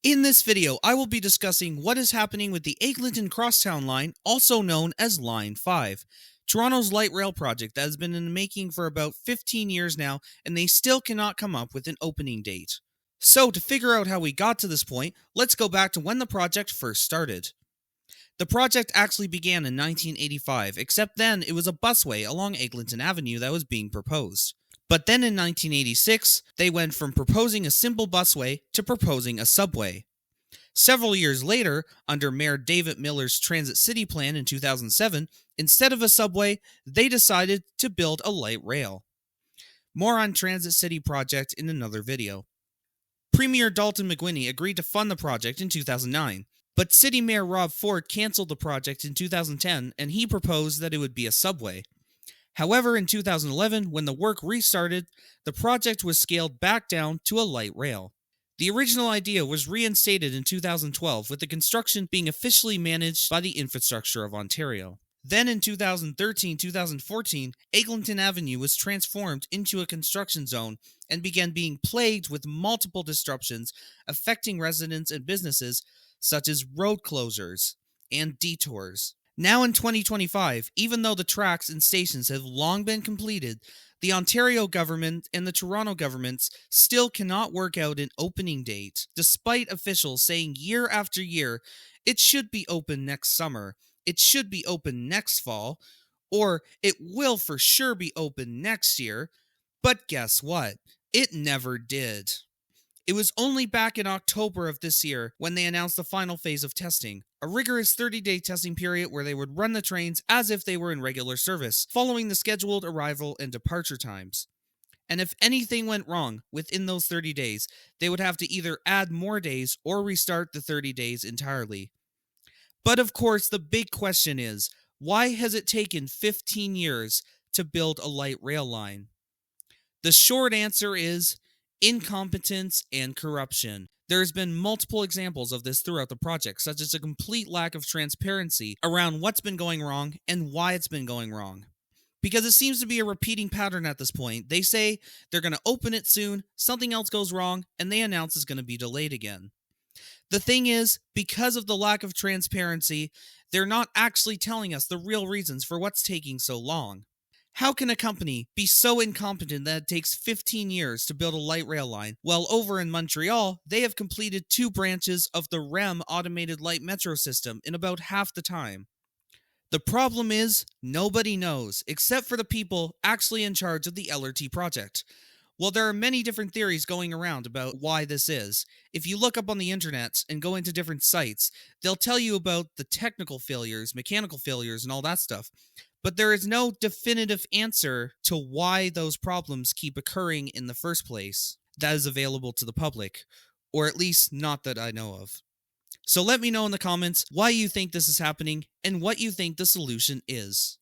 In this video, I will be discussing what is happening with the Eglinton Crosstown line, also known as Line 5. Toronto's light rail project that has been in the making for about 15 years now, and they still cannot come up with an opening date. So, to figure out how we got to this point, let's go back to when the project first started. The project actually began in 1985, except then it was a busway along Eglinton Avenue that was being proposed. But then in 1986, they went from proposing a simple busway to proposing a subway. Several years later, under Mayor David Miller's Transit City Plan in 2007, instead of a subway, they decided to build a light rail. More on Transit City project in another video. Premier Dalton McGuinty agreed to fund the project in 2009, but City Mayor Rob Ford cancelled the project in 2010 and he proposed that it would be a subway. However, in 2011, when the work restarted, the project was scaled back down to a light rail. The original idea was reinstated in 2012, with the construction being officially managed by the Infrastructure of Ontario. Then in 2013-2014, Eglinton Avenue was transformed into a construction zone and began being plagued with multiple disruptions affecting residents and businesses, such as road closures and detours. Now in 2025, even though the tracks and stations have long been completed, the Ontario government and the Toronto governments still cannot work out an opening date, despite officials saying year after year, it should be open next summer, it should be open next fall, or it will for sure be open next year. But guess what? It never did. It was only back in October of this year when they announced the final phase of testing, a rigorous 30-day testing period where they would run the trains as if they were in regular service, following the scheduled arrival and departure times. And if anything went wrong within those 30 days, they would have to either add more days or restart the 30 days entirely. But of course, the big question is, why has it taken 15 years to build a light rail line? The short answer is incompetence and corruption. There's been multiple examples of this throughout the project, such as a complete lack of transparency around what's been going wrong and why it's been going wrong. Because it seems to be a repeating pattern at this point. They say they're going to open it soon, something else goes wrong, and they announce it's going to be delayed again. The thing is, because of the lack of transparency, they're not actually telling us the real reasons for what's taking so long. How can a company be so incompetent that it takes 15 years to build a light rail line, while over in Montreal, they have completed 2 branches of the REM automated light metro system in about half the time? The problem is, nobody knows, except for the people actually in charge of the LRT project. Well, there are many different theories going around about why this is. If you look up on the internet and go into different sites, they'll tell you about the technical failures, mechanical failures, and all that stuff. But there is no definitive answer to why those problems keep occurring in the first place that is available to the public, or at least not that I know of. So let me know in the comments why you think this is happening and what you think the solution is.